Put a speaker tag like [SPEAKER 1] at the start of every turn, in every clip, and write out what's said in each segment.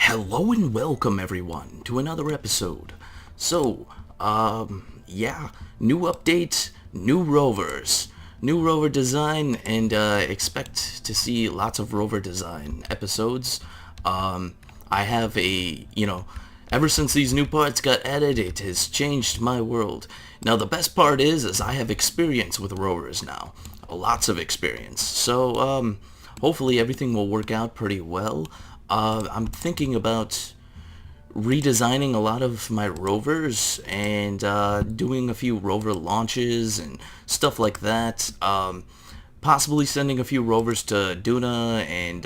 [SPEAKER 1] Hello and welcome everyone to another episode. So, yeah, new update, new rovers, new rover design, and expect to see lots of rover design episodes. I have ever since these new parts got added, it has changed my world. Now the best part is I have experience with rovers now, lots of experience. So, hopefully everything will work out pretty well. I'm thinking about redesigning a lot of my rovers and doing a few rover launches and stuff like that. Possibly sending a few rovers to Duna and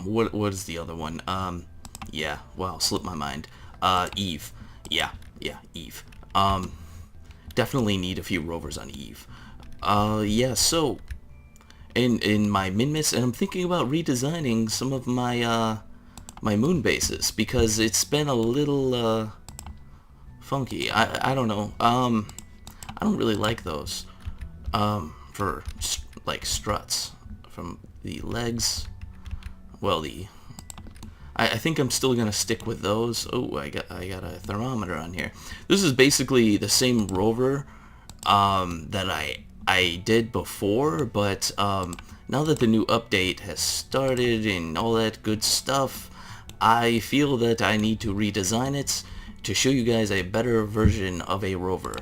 [SPEAKER 1] what is the other one? Yeah, wow, slipped my mind. Eve. Yeah, Eve. Definitely need a few rovers on Eve. Yeah, so in my Minmus, and I'm thinking about redesigning some of my moon bases because it's been a little funky. I don't know. I don't really like those for like struts from the legs. Well, I think I'm still gonna stick with those. Oh, I got a thermometer on here. This is basically the same rover that I did before, but now that the new update has started and all that good stuff, I feel that I need to redesign it to show you guys a better version of a rover.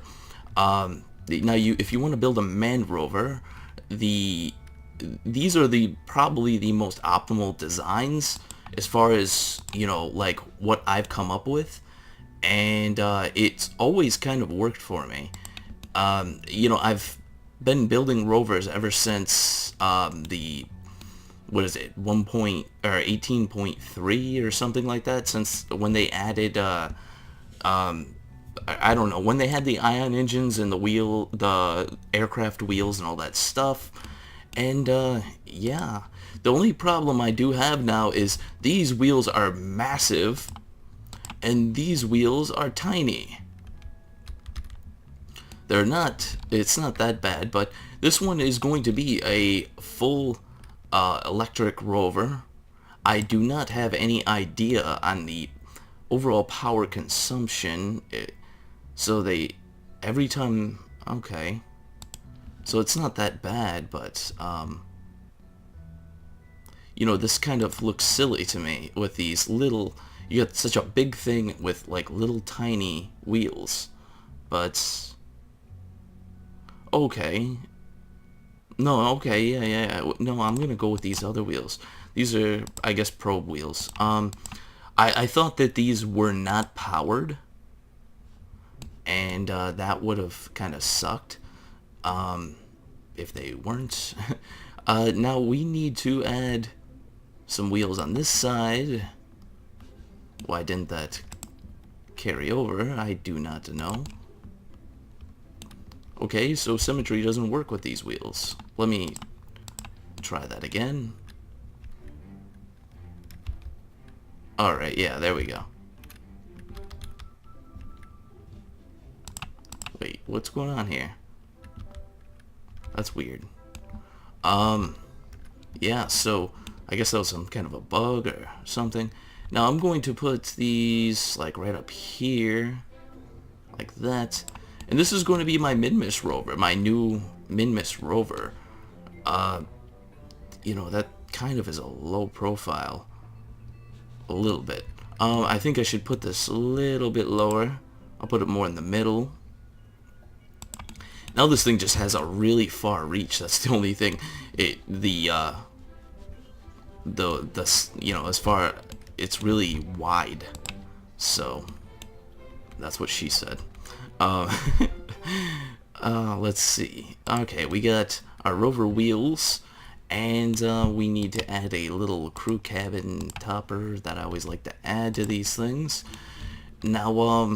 [SPEAKER 1] Now, if you want to build a manned rover, these are probably the most optimal designs as far as like what I've come up with, and it's always kind of worked for me. I've been building rovers ever since the what is it 1 point or 18.3 or something like that, since when they added I don't know, when they had the ion engines and the aircraft wheels and all that stuff. And yeah, the only problem I do have now is these wheels are massive and these wheels are tiny. It's not that bad, but this one is going to be a full electric rover. I do not have any idea on the overall power consumption. Every time, okay. So it's not that bad, but, this kind of looks silly to me with these little, you got such a big thing with, like, little tiny wheels. But, okay. No, okay, yeah. No, I'm gonna go with these other wheels. These are, I guess, probe wheels. I thought that these were not powered, and that would have kind of sucked. If they weren't. Now we need to add some wheels on this side. Why didn't that carry over? I do not know. Okay, so symmetry doesn't work with these wheels. Let me try that again. Alright, yeah, there we go. Wait, what's going on here? That's weird. Yeah, so I guess that was some kind of a bug or something. Now I'm going to put these like right up here, like that. And this is going to be my Minmus rover, my new Minmus rover. That kind of is a low profile. A little bit. I think I should put this a little bit lower. I'll put it more in the middle. Now this thing just has a really far reach. That's the only thing. As far, it's really wide. So that's what she said. Let's see. Okay, we got our rover wheels, and we need to add a little crew cabin topper that I always like to add to these things. Now,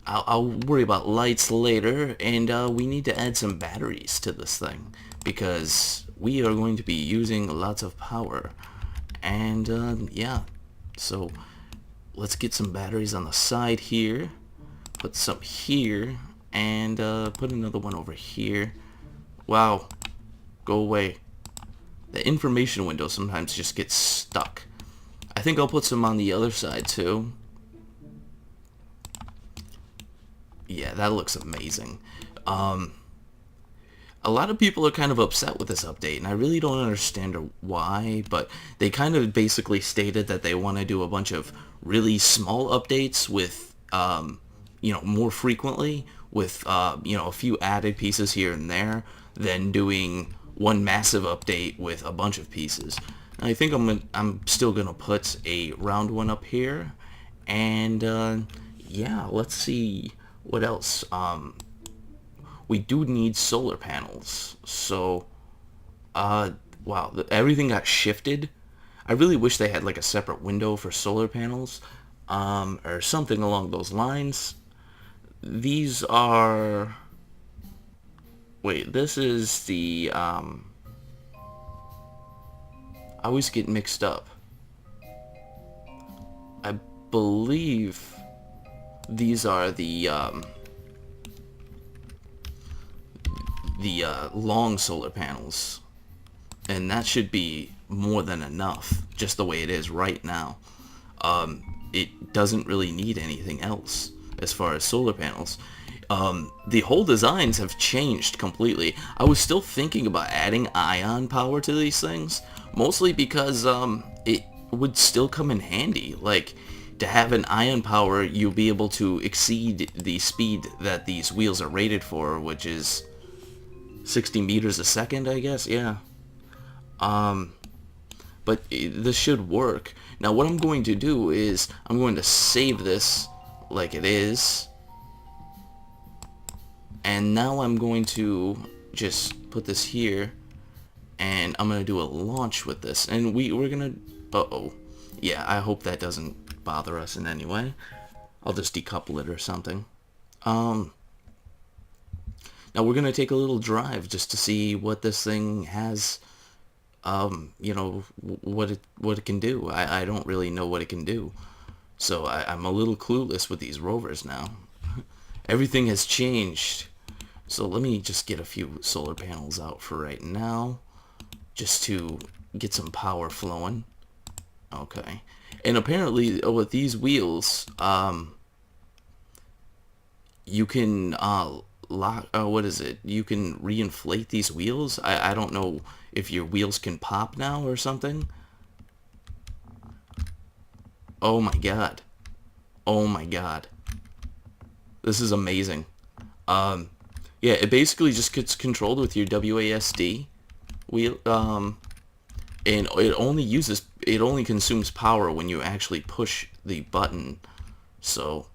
[SPEAKER 1] I'll worry about lights later, and we need to add some batteries to this thing because we are going to be using lots of power. And yeah, so let's get some batteries on the side here, put some here, and put another one over here. Wow, go away. the information window sometimes just gets stuck. I think I'll put some on the other side too. Yeah, that looks amazing. A lot of people are kind of upset with this update, and I really don't understand why, but they kind of basically stated that they want to do a bunch of really small updates with, more frequently, with, a few added pieces here and there, than doing one massive update with a bunch of pieces. And I think I'm still going to put a round one up here, and, yeah, let's see what else. We do need solar panels. So, wow, everything got shifted. I really wish they had like a separate window for solar panels, or something along those lines. These are... Wait, this is the, I always get mixed up. I believe these are the long solar panels, and that should be more than enough just the way it is right now. It doesn't really need anything else as far as solar panels. The whole designs have changed completely. I was still thinking about adding ion power to these things, mostly because it would still come in handy. Like, to have an ion power, you'll be able to exceed the speed that these wheels are rated for, which is 60 meters a second, I guess, yeah. But this should work. Now what I'm going to do is, I'm going to save this like it is. And now I'm going to just put this here, and I'm going to do a launch with this. And we're going to, uh-oh. Yeah, I hope that doesn't bother us in any way. I'll just decouple it or something. Now we're going to take a little drive just to see what this thing has, what it can do. I don't really know what it can do. So I'm a little clueless with these rovers now. Everything has changed. So let me just get a few solar panels out for right now, just to get some power flowing. Okay. And apparently with these wheels, you can what is it? You can reinflate these wheels. I don't know if your wheels can pop now or something. Oh my god. Oh my god. This is amazing. Yeah, it basically just gets controlled with your WASD wheel, and it only consumes power when you actually push the button. So,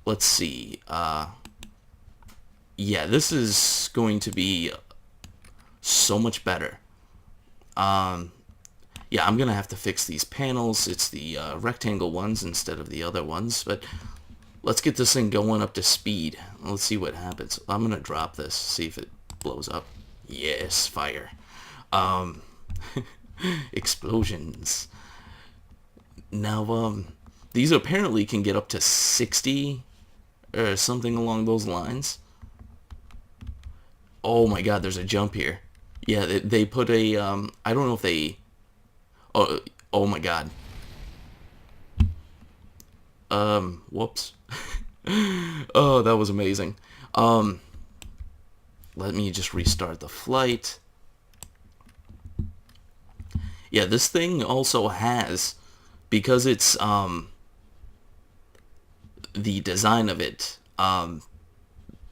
[SPEAKER 1] let's see. Yeah, this is going to be so much better. Yeah, I'm gonna have to fix these panels. It's the rectangle ones instead of the other ones, but let's get this thing going up to speed. Let's see what happens. I'm gonna drop this, see if it blows up. Yes, fire. Explosions. Now, these apparently can get up to 60 or something along those lines. Oh my god, there's a jump here. Yeah, they put a, I don't know if they... Oh my god. Whoops. Oh, that was amazing. Let me just restart the flight. Yeah, this thing also has, because it's, the design of it,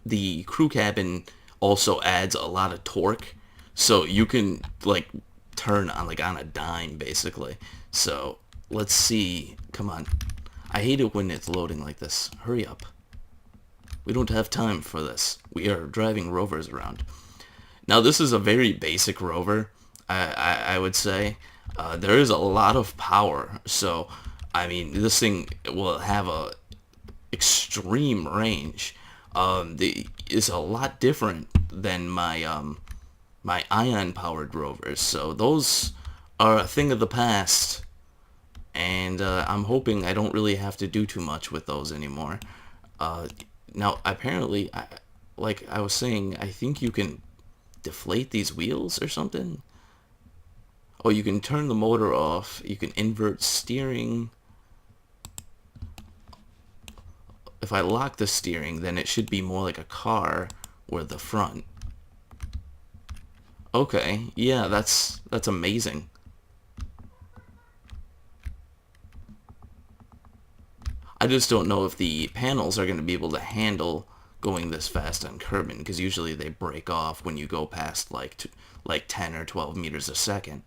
[SPEAKER 1] the crew cabin also adds a lot of torque, so you can like turn on a dime basically. So let's see. Come on, I hate it when it's loading like this. Hurry up, we don't have time for this. We are driving rovers around. Now this is a very basic rover, I would say. There is a lot of power, so I mean this thing will have a extreme range. Is a lot different than my my ion powered rovers, so those are a thing of the past, and I'm hoping I don't really have to do too much with those anymore. Now apparently, like I was saying, I think you can deflate these wheels or something. Oh, you can turn the motor off. You can invert steering. If I lock the steering, then it should be more like a car or the front. Okay, yeah, that's amazing. I just don't know if the panels are going to be able to handle going this fast on Kerbin, because usually they break off when you go past like 10 or 12 meters a second.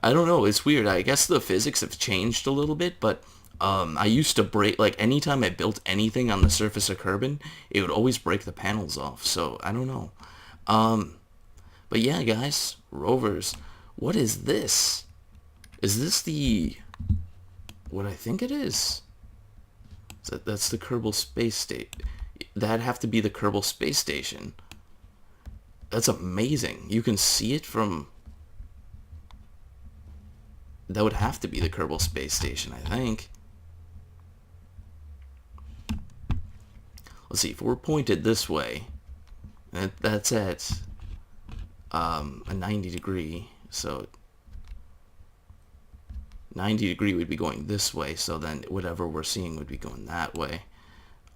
[SPEAKER 1] I don't know, it's weird. I guess the physics have changed a little bit, but I used to break, like, anytime I built anything on the surface of Kerbin, it would always break the panels off, so I don't know. But yeah, guys, rovers, what is this? Is this the... what I think it is? That's the Kerbal Space Station. That'd have to be the Kerbal Space Station. That's amazing. You can see it from... that would have to be the Kerbal Space Station, I think. Let's see, if we're pointed this way, that's at a 90 degree, so 90 degree would be going this way, so then whatever we're seeing would be going that way.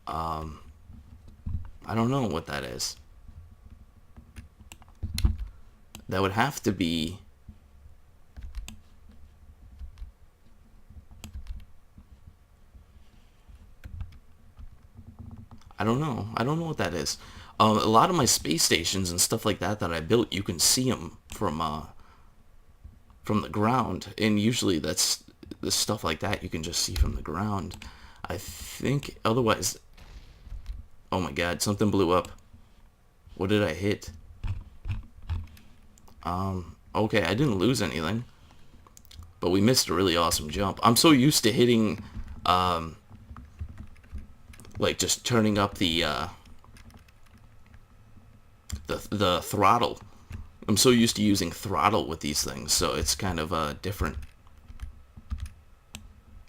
[SPEAKER 1] I don't know what that is. That would have to be... I don't know. I don't know what that is. A lot of my space stations and stuff like that I built, you can see them from the ground, and usually that's the stuff like that you can just see from the ground. I think otherwise... oh my god, something blew up. What did I hit? Okay, I didn't lose anything, but we missed a really awesome jump. I'm so used to hitting like just turning up the throttle. I'm so used to using throttle with these things, so it's kind of different.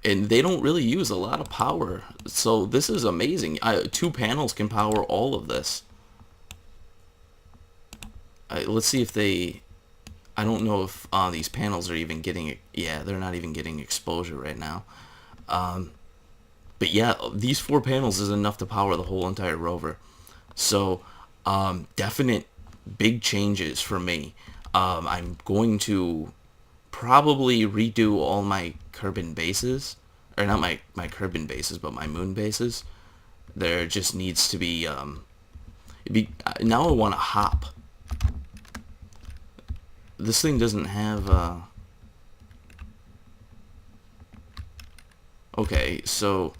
[SPEAKER 1] And they don't really use a lot of power, so this is amazing. Two panels can power all of this. Let's see if they... I don't know if these panels are even getting... yeah, they're not even getting exposure right now. But yeah, these 4 panels is enough to power the whole entire rover. So, definite big changes for me. I'm going to probably redo all my Kerbin bases. Or not my Kerbin bases, but my moon bases. There just needs to be... now I want to hop. This thing doesn't have... okay, so...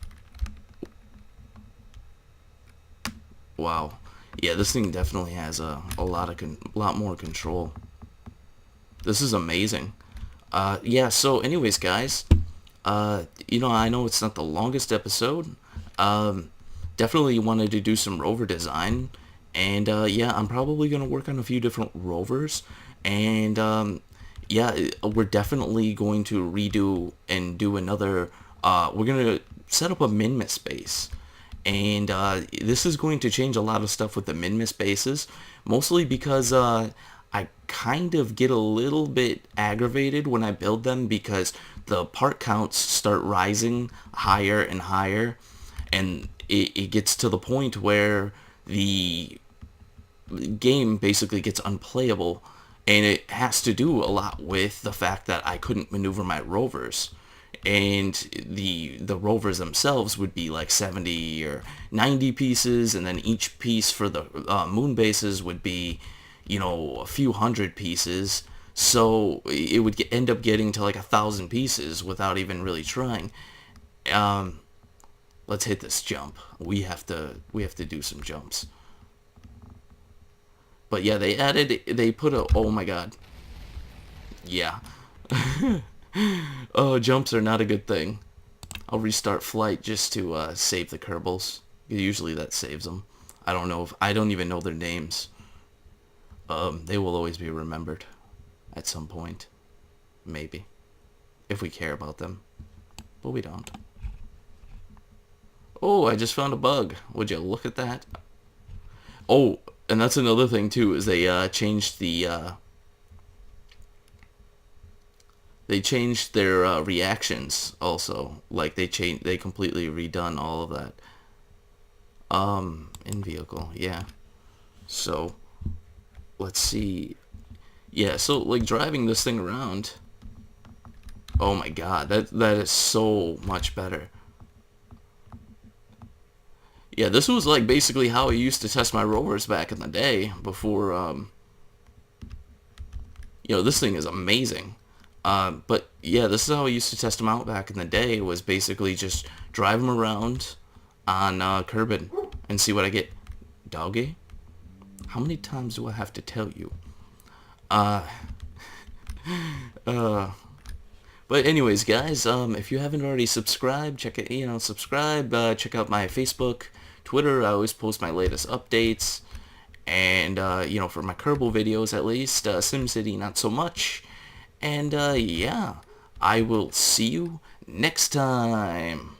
[SPEAKER 1] wow. Yeah, this thing definitely has a lot more control. This is amazing. Yeah, so anyways, guys, you know, I know it's not the longest episode. Definitely wanted to do some rover design. And, yeah, I'm probably going to work on a few different rovers. And, yeah, we're definitely going to redo and do another... we're going to set up a Minmus base. And this is going to change a lot of stuff with the Minmus bases, mostly because I kind of get a little bit aggravated when I build them, because the part counts start rising higher and higher, and it gets to the point where the game basically gets unplayable, and it has to do a lot with the fact that I couldn't maneuver my rovers. And the rovers themselves would be like 70 or 90 pieces, and then each piece for the moon bases would be, you know, a few hundred pieces. So it would end up getting to like 1,000 pieces without even really trying. Let's hit this jump. We have to do some jumps. But yeah, they put a... oh my god. Yeah. Oh, jumps are not a good thing. I'll restart flight just to save the Kerbals. Usually that saves them. I don't even know their names. They will always be remembered at some point. Maybe. If we care about them. But we don't. Oh, I just found a bug. Would you look at that? Oh, And that's another thing too, is they changed their reactions also. Like they completely redone all of that. In vehicle, yeah. So let's see. Yeah, so like driving this thing around. Oh my god, that is so much better. Yeah, this was like basically how I used to test my rovers back in the day before this thing is amazing. But yeah, this is how I used to test them out back in the day, was basically just drive them around on Kerbin and see what I get. Doggy? How many times do I have to tell you? Uh, but anyways, guys, if you haven't already subscribed, check it, subscribe, check out my Facebook, Twitter. I always post my latest updates. And, for my Kerbal videos at least, SimCity not so much. And, yeah, I will see you next time.